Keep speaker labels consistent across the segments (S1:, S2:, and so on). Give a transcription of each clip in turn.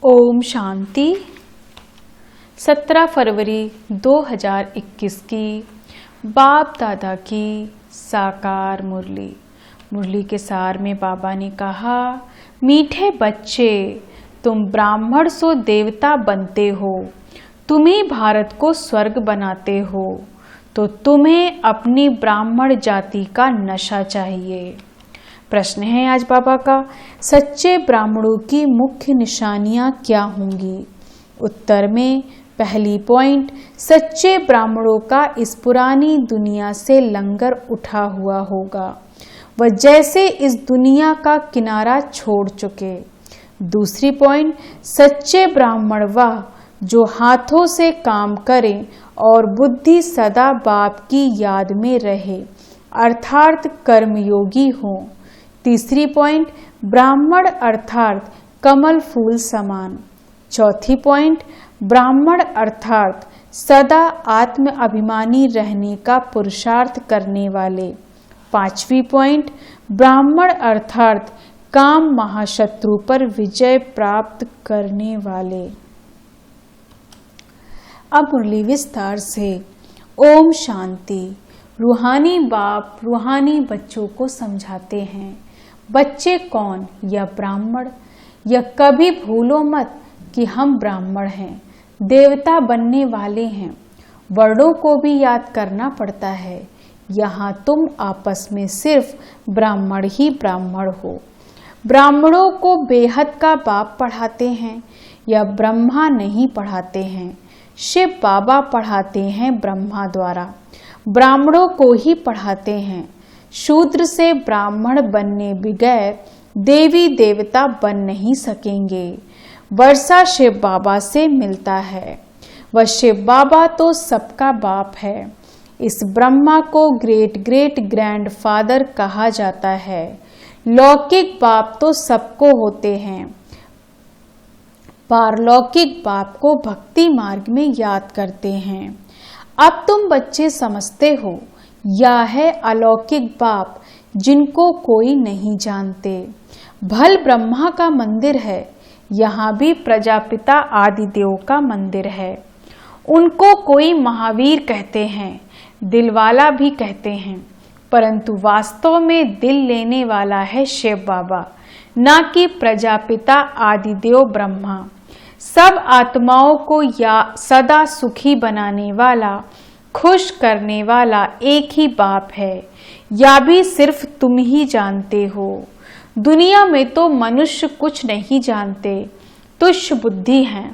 S1: ओम शांति। 17 फरवरी 2021 की बाप दादा की साकार मुरली। मुरली के सार में बाबा ने कहा, मीठे बच्चे, तुम ब्राह्मण सो देवता बनते हो, तुम्ही भारत को स्वर्ग बनाते हो, तो तुम्हें अपनी ब्राह्मण जाति का नशा चाहिए। प्रश्न है आज बाबा का, सच्चे ब्राह्मणों की मुख्य निशानियां क्या होंगी? उत्तर में पहली पॉइंट, सच्चे ब्राह्मणों का इस पुरानी दुनिया से लंगर उठा हुआ होगा, वह जैसे इस दुनिया का किनारा छोड़ चुके। दूसरी पॉइंट, सच्चे ब्राह्मण वह जो हाथों से काम करें और बुद्धि सदा बाप की याद में रहे, अर्थात कर्मयोगी हो। तीसरी पॉइंट, ब्राह्मण अर्थात कमल फूल समान। चौथी पॉइंट, ब्राह्मण अर्थात सदा आत्म अभिमानी रहने का पुरुषार्थ करने वाले। पांचवी पॉइंट, ब्राह्मण अर्थात काम महाशत्रु पर विजय प्राप्त करने वाले। अब मुरली विस्तार से। ओम शांति। रूहानी बाप रूहानी बच्चों को समझाते हैं, बच्चे कौन? यह ब्राह्मण। यह कभी भूलो मत कि हम ब्राह्मण हैं, देवता बनने वाले हैं। वर्णों को भी याद करना पड़ता है। यहाँ तुम आपस में सिर्फ ब्राह्मण ही ब्राह्मण हो। ब्राह्मणों को बेहद का बाप पढ़ाते हैं, या ब्रह्मा नहीं पढ़ाते हैं, शिव बाबा पढ़ाते हैं ब्रह्मा द्वारा। ब्राह्मणों को ही पढ़ाते हैं। शूद्र से ब्राह्मण बनने बगैर देवी देवता बन नहीं सकेंगे। वर्षा शिव बाबा से मिलता है। वह शिव बाबा तो सबका बाप है। इस ब्रह्मा को ग्रेट ग्रेट ग्रैंड फादर कहा जाता है। लौकिक बाप तो सबको होते हैं। पारलौकिक बाप को भक्ति मार्ग में याद करते हैं। अब तुम बच्चे समझते हो, यह है अलौकिक बाप जिनको कोई नहीं जानते। भल ब्रह्मा का मंदिर है, यहाँ भी प्रजापिता आदिदेव का मंदिर है। उनको कोई महावीर कहते हैं, दिलवाला भी कहते हैं, परंतु वास्तव में दिल लेने वाला है शिव बाबा, न कि प्रजापिता आदिदेव ब्रह्मा। सब आत्माओं को या सदा सुखी बनाने वाला, खुश करने वाला एक ही बाप है, या भी सिर्फ तुम ही जानते हो। दुनिया में तो मनुष्य कुछ नहीं जानते, तुच्छ बुद्धि हैं।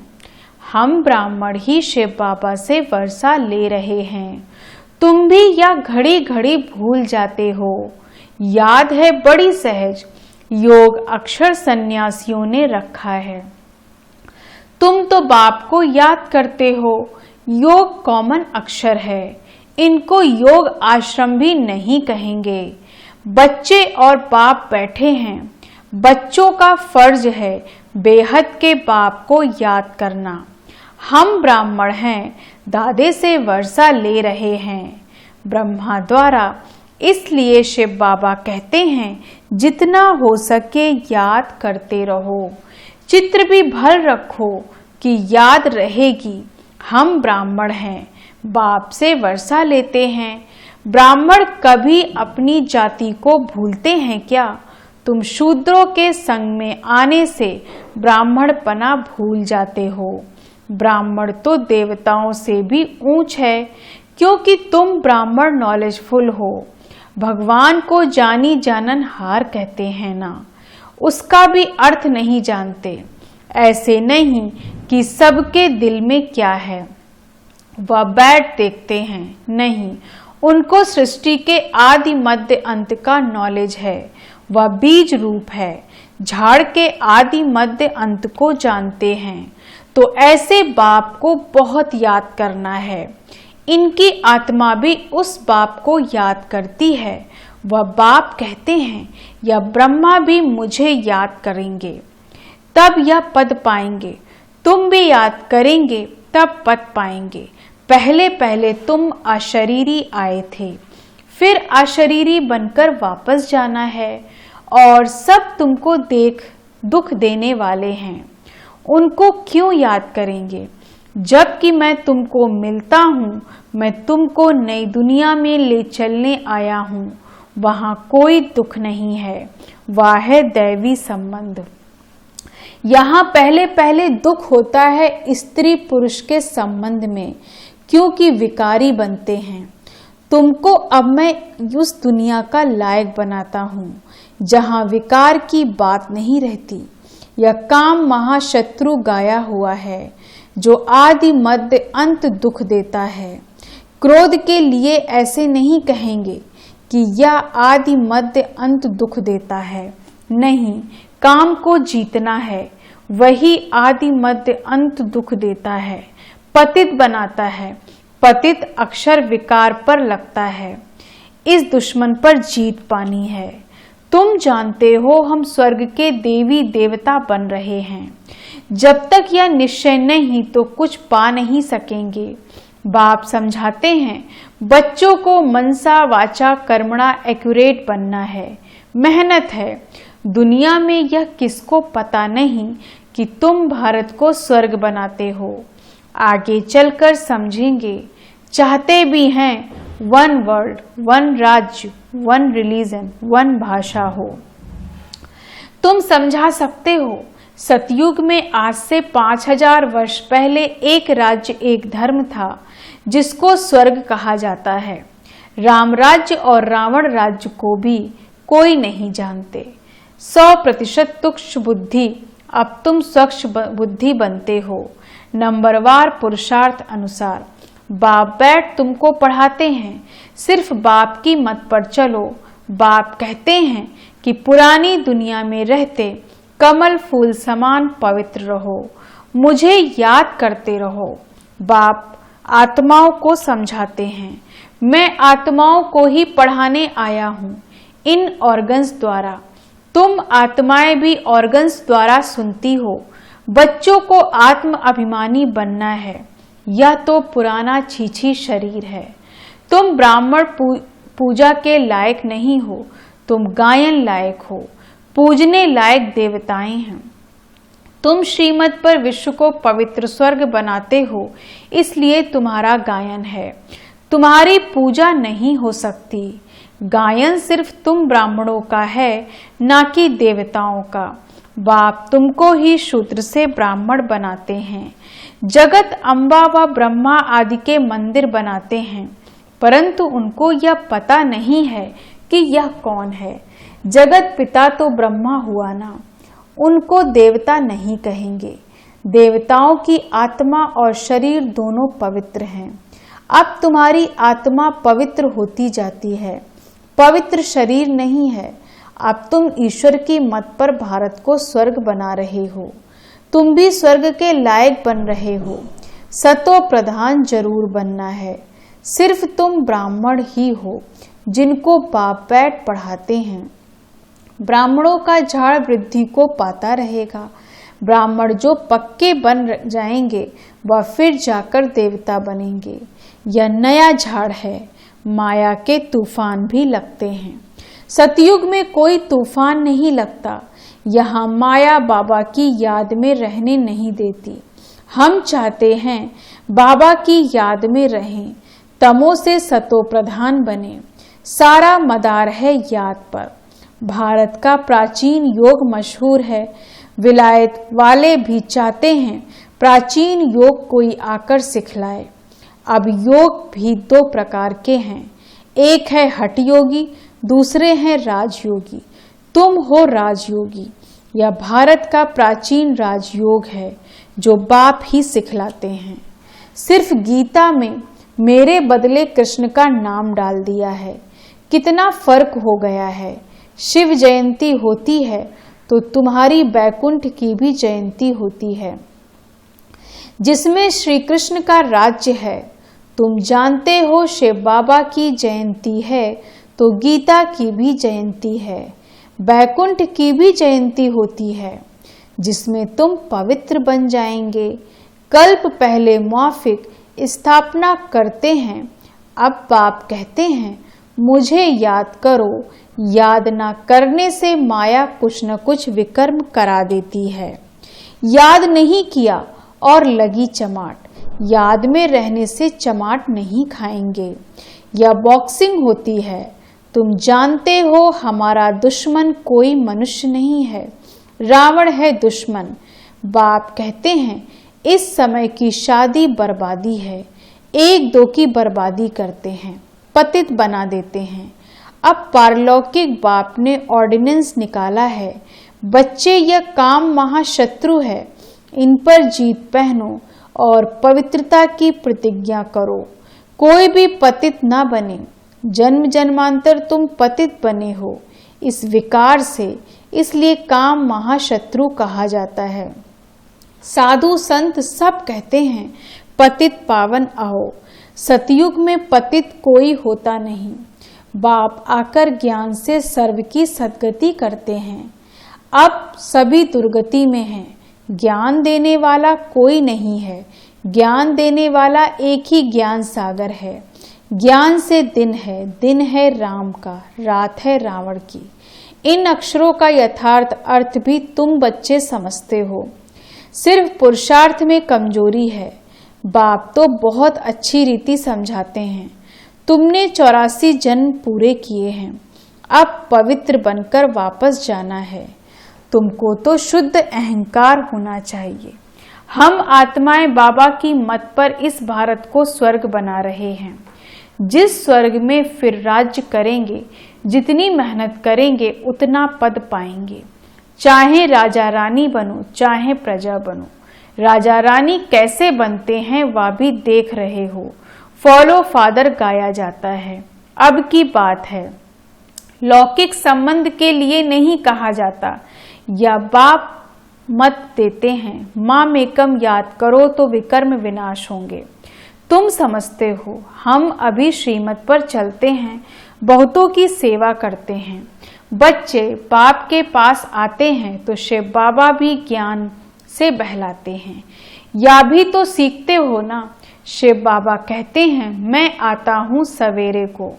S1: हम ब्राह्मण ही शिव बाबा से वर्षा ले रहे हैं। तुम भी या घड़ी घड़ी भूल जाते हो। याद है बड़ी सहज, योग अक्षर सन्यासियों ने रखा है। तुम तो बाप को याद करते हो। योग कॉमन अक्षर है, इनको योग आश्रम भी नहीं कहेंगे। बच्चे और बाप बैठे हैं। बच्चों का फर्ज है बेहद के बाप को याद करना। हम ब्राह्मण हैं, दादे से वर्षा ले रहे हैं ब्रह्मा द्वारा। इसलिए शिव बाबा कहते हैं, जितना हो सके याद करते रहो। चित्र भी भर रखो कि याद रहेगी। हम ब्राह्मण हैं, बाप से वर्षा लेते हैं। ब्राह्मण कभी अपनी जाति को भूलते हैं क्या? तुम शूद्रों के संग में आने से ब्राह्मणपना भूल जाते हो। ब्राह्मण तो देवताओं से भी ऊंच है, क्योंकि तुम ब्राह्मण नॉलेजफुल हो। भगवान को जानी जानन हार कहते हैं ना, उसका भी अर्थ नहीं जानते। ऐसे नहीं कि सबके दिल में क्या है वह बैठ देखते हैं, नहीं, उनको सृष्टि के आदि मध्य अंत का नॉलेज है। वह बीज रूप है, झाड़ के आदि मध्य अंत को जानते हैं। तो ऐसे बाप को बहुत याद करना है। इनकी आत्मा भी उस बाप को याद करती है। वह बाप कहते हैं, या ब्रह्मा भी मुझे याद करेंगे तब यह पद पाएंगे। तुम भी याद करेंगे तब पद पाएंगे। पहले पहले तुम अशरीरी आए थे, फिर अशरीरी बनकर वापस जाना है, और सब तुमको देख दुख देने वाले हैं। उनको क्यों याद करेंगे? जबकि मैं तुमको मिलता हूँ, मैं तुमको नई दुनिया में ले चलने आया हूँ। वहाँ कोई दुख नहीं है, वह है दैवी संबंध। यहाँ पहले पहले दुख होता है स्त्री पुरुष के संबंध में, क्योंकि विकारी बनते हैं। तुमको अब मैं उस दुनिया का लायक बनाता हूँ जहाँ विकार की बात नहीं रहती। यह काम महाशत्रु गाया हुआ है, जो आदि मध्य अंत दुख देता है। क्रोध के लिए ऐसे नहीं कहेंगे कि यह आदि मध्य अंत दुख देता है। नहीं, काम को जीतना है, वही आदि मध्य अंत दुख देता है, पतित बनाता है। पतित अक्षर विकार पर लगता है। इस दुश्मन पर जीत पानी है। तुम जानते हो हम स्वर्ग के देवी देवता बन रहे हैं। जब तक यह निश्चय नहीं तो कुछ पा नहीं सकेंगे। बाप समझाते हैं बच्चों को मनसा वाचा कर्मणा एक्यूरेट बनना है, मेहनत है। दुनिया में यह किसको पता नहीं कि तुम भारत को स्वर्ग बनाते हो। आगे चलकर समझेंगे। चाहते भी हैं वन वर्ल्ड, वन राज्य, वन रिलीजन, वन भाषा हो। तुम समझा सकते हो सतयुग में आज से 5000 वर्ष पहले एक राज्य एक धर्म था जिसको स्वर्ग कहा जाता है। राम राज्य और रावण राज्य को भी कोई नहीं जानते। 100% तुक्ष बुद्धि, अब तुम स्वच्छ बुद्धि बनते हो, नंबरवार पुरुषार्थ अनुसार। बाप बैठ तुमको पढ़ाते हैं, सिर्फ बाप की मत पर चलो। बाप कहते हैं कि पुरानी दुनिया में रहते कमल फूल समान पवित्र रहो, मुझे याद करते रहो। बाप आत्माओं को समझाते हैं, मैं आत्माओं को ही पढ़ाने आया हूँ इन ऑर्गन्स द्वारा। तुम आत्माएं भी ऑर्गन्स द्वारा सुनती हो। बच्चों को आत्म अभिमानी बनना है। यह तो पुराना छीछी शरीर है। तुम ब्राह्मण पूजा के लायक नहीं हो, तुम गायन लायक हो, पूजने लायक देवताएं हैं। तुम श्रीमत पर विश्व को पवित्र स्वर्ग बनाते हो, इसलिए तुम्हारा गायन है। तुम्हारी पूजा नहीं हो सकती। गायन सिर्फ तुम ब्राह्मणों का है, ना कि देवताओं का। बाप तुमको ही शूद्र से ब्राह्मण बनाते हैं। जगत अम्बा व ब्रह्मा आदि के मंदिर बनाते हैं, परंतु उनको यह पता नहीं है कि यह कौन है। जगत पिता तो ब्रह्मा हुआ ना, उनको देवता नहीं कहेंगे। देवताओं की आत्मा और शरीर दोनों पवित्र हैं। अब तुम्हारी आत्मा पवित्र होती जाती है, पवित्र शरीर नहीं है। अब तुम ईश्वर की मत पर भारत को स्वर्ग बना रहे हो। तुम भी स्वर्ग के लायक बन रहे हो। सतो प्रधान जरूर बनना है। सिर्फ तुम ब्राह्मण ही हो जिनको बाप बैठ पढ़ाते हैं। ब्राह्मणों का झाड़ वृद्धि को पाता रहेगा। ब्राह्मण जो पक्के बन जाएंगे वह फिर जाकर देवता बनेंगे। यह नया झाड़ है। माया के तूफान भी लगते हैं। सतयुग में कोई तूफान नहीं लगता। यहाँ माया बाबा की याद में रहने नहीं देती। हम चाहते हैं बाबा की याद में रहें, तमो से सतो प्रधान बने। सारा मदार है याद पर। भारत का प्राचीन योग मशहूर है। विलायत वाले भी चाहते हैं प्राचीन योग कोई आकर सिखलाए। अब योग भी 2 प्रकार के हैं, एक है हठ योगी, दूसरे हैं राजयोगी। तुम हो राजयोगी। यह भारत का प्राचीन राजयोग है जो बाप ही सिखलाते हैं। सिर्फ गीता में मेरे बदले कृष्ण का नाम डाल दिया है। कितना फर्क हो गया है। शिव जयंती होती है तो तुम्हारी बैकुंठ की भी जयंती होती है, जिसमें श्री कृष्ण का राज्य है। तुम जानते हो शिव बाबा की जयंती है तो गीता की भी जयंती है, बैकुंठ की भी जयंती होती है, जिसमें तुम पवित्र बन जाएंगे। कल्प पहले मौफिक स्थापना करते हैं। अब बाप कहते हैं मुझे याद करो। याद ना करने से माया कुछ न कुछ विकर्म करा देती है। याद नहीं किया और लगी चमाट, याद में रहने से चमाट नहीं खाएंगे। यह बॉक्सिंग होती है, तुम जानते हो हमारा दुश्मन कोई मनुष्य नहीं है, रावण है दुश्मन। बाप कहते हैं इस समय की शादी बर्बादी है, एक दो की बर्बादी करते हैं, पतित बना देते हैं। अब पारलौकिक बाप ने ऑर्डिनेंस निकाला है, बच्चे यह काम महाशत्रु है, इन पर जीत पहनो और पवित्रता की प्रतिज्ञा करो, कोई भी पतित ना बने। जन्म जन्मांतर तुम पतित बने हो इस विकार से, इसलिए काम महाशत्रु कहा जाता है। साधु संत सब कहते हैं पतित पावन आओ, सतयुग में पतित कोई होता नहीं। बाप आकर ज्ञान से सर्व की सद्गति करते हैं। अब सभी दुर्गति में हैं, ज्ञान देने वाला कोई नहीं है, ज्ञान देने वाला एक ही ज्ञान सागर है। ज्ञान से दिन है राम का, रात है रावण की। इन अक्षरों का यथार्थ अर्थ भी तुम बच्चे समझते हो, सिर्फ पुरुषार्थ में कमजोरी है। बाप तो बहुत अच्छी रीति समझाते हैं। तुमने 84 जन्म पूरे किए हैं, अब पवित्र बनकर वापस जाना है। तुमको तो शुद्ध अहंकार होना चाहिए। हम आत्माएं बाबा की मत पर इस भारत को स्वर्ग बना रहे हैं, जिस स्वर्ग में फिर राज्य करेंगे, जितनी मेहनत करेंगे उतना पद पाएंगे। चाहे राजा रानी बनो, चाहे प्रजा बनो। राजा रानी कैसे बनते हैं वह भी देख रहे हो। फॉलो फादर गाया जाता है। अब की बात है, लौकिक संबंध के लिए नहीं कहा जाता। या बाप मत देते हैं, माँ मेकम याद करो तो विकर्म विनाश होंगे। तुम समझते हो हम अभी श्रीमत पर चलते हैं, बहुतों की सेवा करते हैं। बच्चे बाप के पास आते हैं तो शिव बाबा भी ज्ञान से बहलाते हैं। या भी तो सीखते हो ना। शिव बाबा कहते हैं मैं आता हूँ सवेरे को।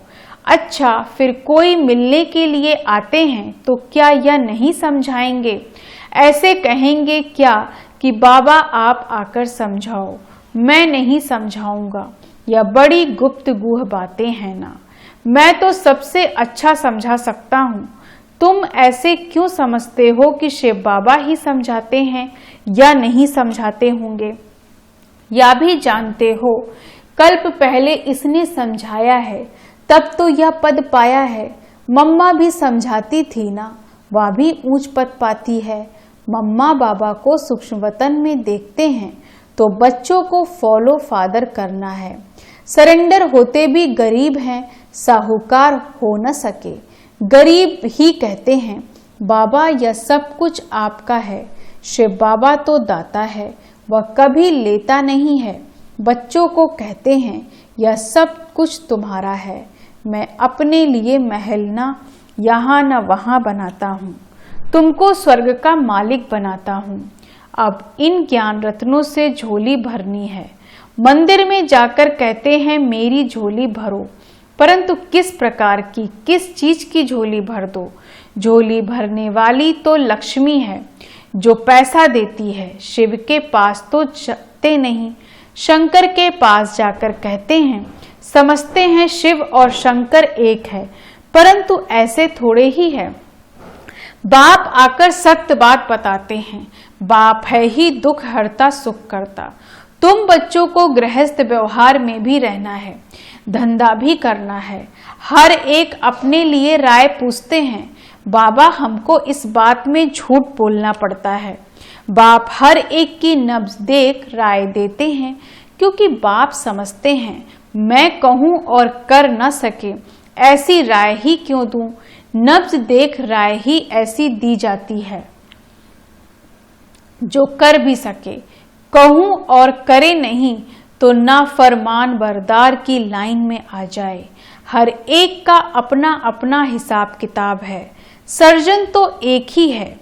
S1: अच्छा, फिर कोई मिलने के लिए आते हैं तो क्या यह नहीं समझाएंगे? ऐसे कहेंगे क्या कि बाबा आप आकर समझाओ, मैं नहीं समझाऊंगा। यह बड़ी गुप्त गुह बातें हैं ना। मैं तो सबसे अच्छा समझा सकता हूँ। तुम ऐसे क्यों समझते हो कि शिव बाबा ही समझाते हैं या नहीं समझाते होंगे? या भी जानते हो कल्प पहले इसने समझाया है, तब तो यह पद पाया है। मम्मा भी समझाती थी ना, वह भी ऊंच पद पाती है। मम्मा बाबा को सूक्ष्म वतन में देखते हैं तो बच्चों को फॉलो फादर करना है। सरेंडर होते भी गरीब हैं, साहूकार हो न सके। गरीब ही कहते हैं बाबा यह सब कुछ आपका है। शिव बाबा तो दाता है, वह कभी लेता नहीं है। बच्चों को कहते हैं यह सब कुछ तुम्हारा है। मैं अपने लिए महल न यहाँ न वहाँ बनाता हूँ, तुमको स्वर्ग का मालिक बनाता हूँ। अब इन ज्ञान रत्नों से झोली भरनी है। मंदिर में जाकर कहते हैं मेरी झोली भरो, परंतु किस प्रकार की, किस चीज की झोली भर दो? झोली भरने वाली तो लक्ष्मी है जो पैसा देती है। शिव के पास तो जाते नहीं, शंकर के पास जाकर कहते हैं समझते हैं शिव और शंकर एक है, परंतु ऐसे थोड़े ही है। बाप आकर सत्य बात बताते हैं। बाप है ही दुख हरता सुख करता। तुम बच्चों को गृहस्थ व्यवहार में भी रहना है, धंधा भी करना है। हर एक अपने लिए राय पूछते हैं। बाबा हमको इस बात में झूठ बोलना पड़ता है। बाप हर एक की नब्ज देख राय देते हैं, क्योंकि बाप समझते हैं मैं कहूँ और कर न सके, ऐसी राय ही क्यों दूं। नब्ज देख राय ही ऐसी दी जाती है जो कर भी सके। कहूँ और करे नहीं तो ना फरमान बरदार की लाइन में आ जाए। हर एक का अपना अपना हिसाब किताब है। सर्जन तो एक ही है,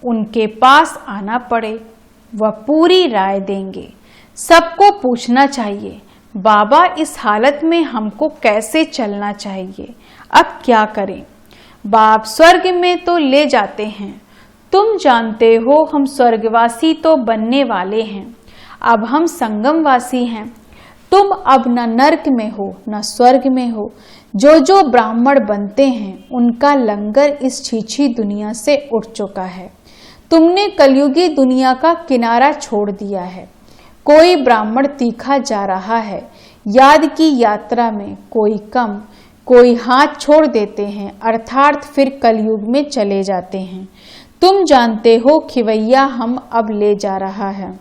S1: उनके पास आना पड़े वह पूरी राय देंगे। सबको पूछना चाहिए बाबा इस हालत में हमको कैसे चलना चाहिए, अब क्या करें? बाप स्वर्ग में तो ले जाते हैं, तुम जानते हो हम स्वर्गवासी तो बनने वाले हैं, अब हम संगमवासी हैं। तुम अब न नरक में हो न स्वर्ग में हो। जो जो ब्राह्मण बनते हैं उनका लंगर इस छीछी दुनिया से उठ चुका है। तुमने कलयुगी दुनिया का किनारा छोड़ दिया है। कोई ब्राह्मण तीखा जा रहा है याद की यात्रा में, कोई कम, कोई हाथ छोड़ देते हैं अर्थात फिर कलयुग में चले जाते हैं। तुम जानते हो खिवैया हम अब ले जा रहा है।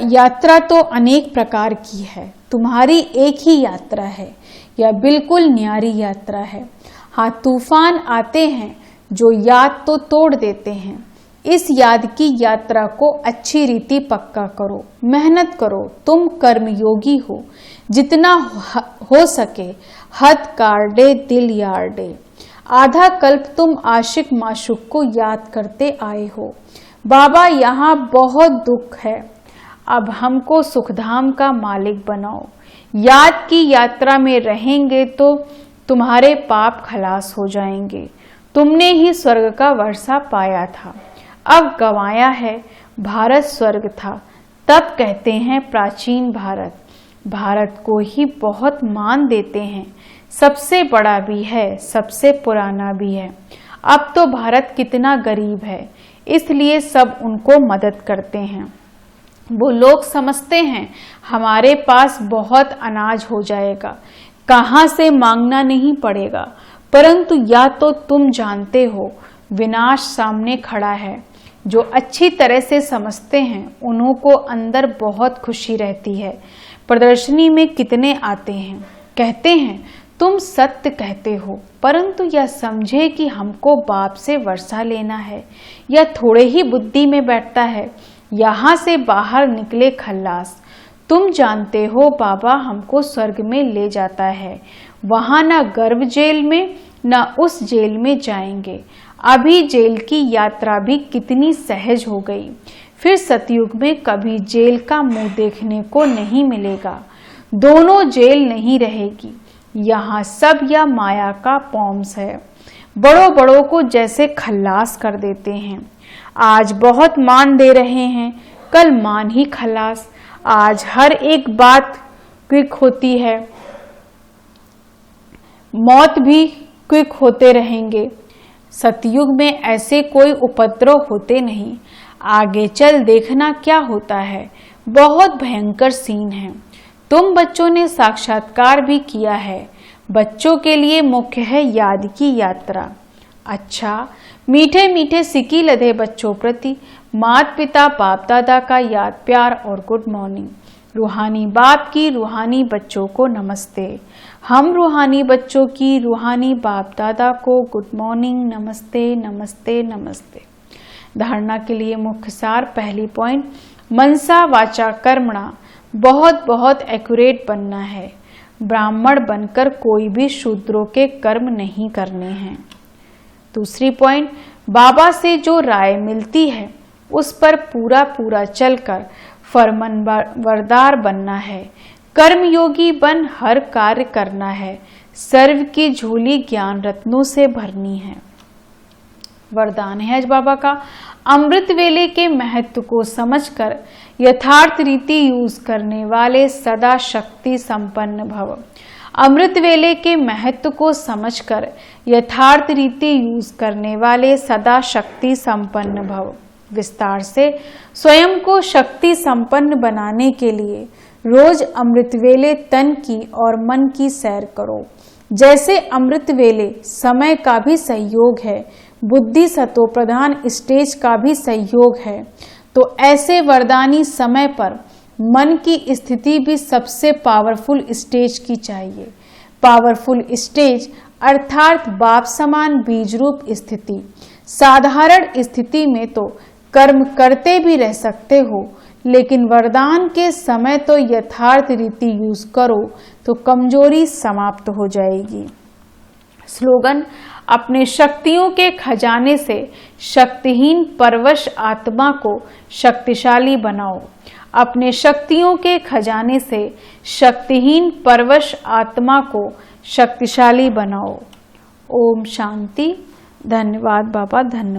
S1: यात्रा तो अनेक प्रकार की है, तुम्हारी एक ही यात्रा है, यह बिल्कुल न्यारी यात्रा है। हाँ, तूफान आते हैं जो याद तो तोड़ देते हैं। इस याद की यात्रा को अच्छी रीति पक्का करो, मेहनत करो। तुम कर्मयोगी हो, जितना हो सके हद काटे दिल यार्डे। आधा कल्प तुम आशिक माशूक को याद करते आए हो। बाबा यहाँ बहुत दुख है, अब हमको सुखधाम का मालिक बनाओ। याद की यात्रा में रहेंगे तो तुम्हारे पाप खलास हो जाएंगे। तुमने ही स्वर्ग का वर्षा पाया था, अब गंवाया है। भारत स्वर्ग था तब कहते हैं प्राचीन भारत। भारत को ही बहुत मान देते हैं, सबसे बड़ा भी है सबसे पुराना भी है। अब तो भारत कितना गरीब है, इसलिए सब उनको मदद करते हैं। वो लोग समझते हैं हमारे पास बहुत अनाज हो जाएगा, कहाँ से मांगना नहीं पड़ेगा। परंतु या तो तुम जानते हो विनाश सामने खड़ा है। जो अच्छी तरह से समझते हैं उन्हों को अंदर बहुत खुशी रहती है। प्रदर्शनी में कितने आते हैं, कहते हैं तुम सत्य कहते हो, परंतु यह समझे कि हमको बाप से वर्षा लेना है। यह थोड़े ही बुद्धि में बैठता है, यहाँ से बाहर निकले खल्लास। तुम जानते हो बाबा हमको स्वर्ग में ले जाता है, वहाँ न गर्भ जेल में न उस जेल में जाएंगे। अभी जेल की यात्रा भी कितनी सहज हो गई, फिर सतयुग में कभी जेल का मुंह देखने को नहीं मिलेगा। दोनों जेल नहीं रहेगी, यहाँ सब या माया का पॉम्स है। बड़ों बड़ों को जैसे खल्लास कर देते हैं। आज बहुत मान दे रहे हैं, कल मान ही खलास। आज हर एक बात क्विक होती है, मौत भी क्विक होते रहेंगे। सतयुग में ऐसे कोई उपद्रव होते नहीं। आगे चल देखना क्या होता है, बहुत भयंकर सीन है। तुम बच्चों ने साक्षात्कार भी किया है। बच्चों के लिए मुख्य है याद की यात्रा। अच्छा, मीठे मीठे सिक्की लदे बच्चों प्रति माता पिता बाप दादा का याद प्यार और गुड मॉर्निंग। रूहानी बाप की रूहानी बच्चों को नमस्ते। हम रूहानी बच्चों की रूहानी बाप दादा को गुड मॉर्निंग, नमस्ते नमस्ते नमस्ते। धारणा के लिए मुख्य सार, पहली पॉइंट, मनसा वाचा कर्मणा बहुत बहुत एक्यूरेट बनना है। ब्राह्मण बनकर कोई भी शूद्रों के कर्म नहीं करने हैं। दूसरी पॉइंट, बाबा से जो राय मिलती है उस पर पूरा पूरा चलकर फरमानबरदार बनना है। कर्मयोगी बन हर कार्य करना है। सर्व की झोली ज्ञान रत्नों से भरनी है। वरदान है आज बाबा का, अमृत वेले के महत्व को समझकर यथार्थ रीति यूज करने वाले सदा शक्ति संपन्न भव। अमृत वेले के महत्व को समझकर यथार्थ रीति यूज करने वाले सदा शक्ति संपन्न भव। विस्तार से, स्वयं को शक्ति संपन्न बनाने के लिए रोज अमृत वेले तन की और मन की सैर करो। जैसे अमृत वेले समय का भी सहयोग है, बुद्धि सतो प्रधान स्टेज का भी सहयोग है, तो ऐसे वरदानी समय पर मन की स्थिति भी सबसे पावरफुल स्टेज की चाहिए। पावरफुल स्टेज अर्थात बाप समान बीज रूप स्थिति। साधारण स्थिति में तो कर्म करते भी रह सकते हो, लेकिन वरदान के समय तो यथार्थ रीति यूज करो तो कमजोरी समाप्त हो जाएगी। स्लोगन, अपने शक्तियों के खजाने से शक्तिहीन परवश आत्मा को शक्तिशाली बनाओ। अपने शक्तियों के खजाने से शक्तिहीन परवश आत्मा को शक्तिशाली बनाओ। ओम शांति। धन्यवाद बाबा, धन्यवाद।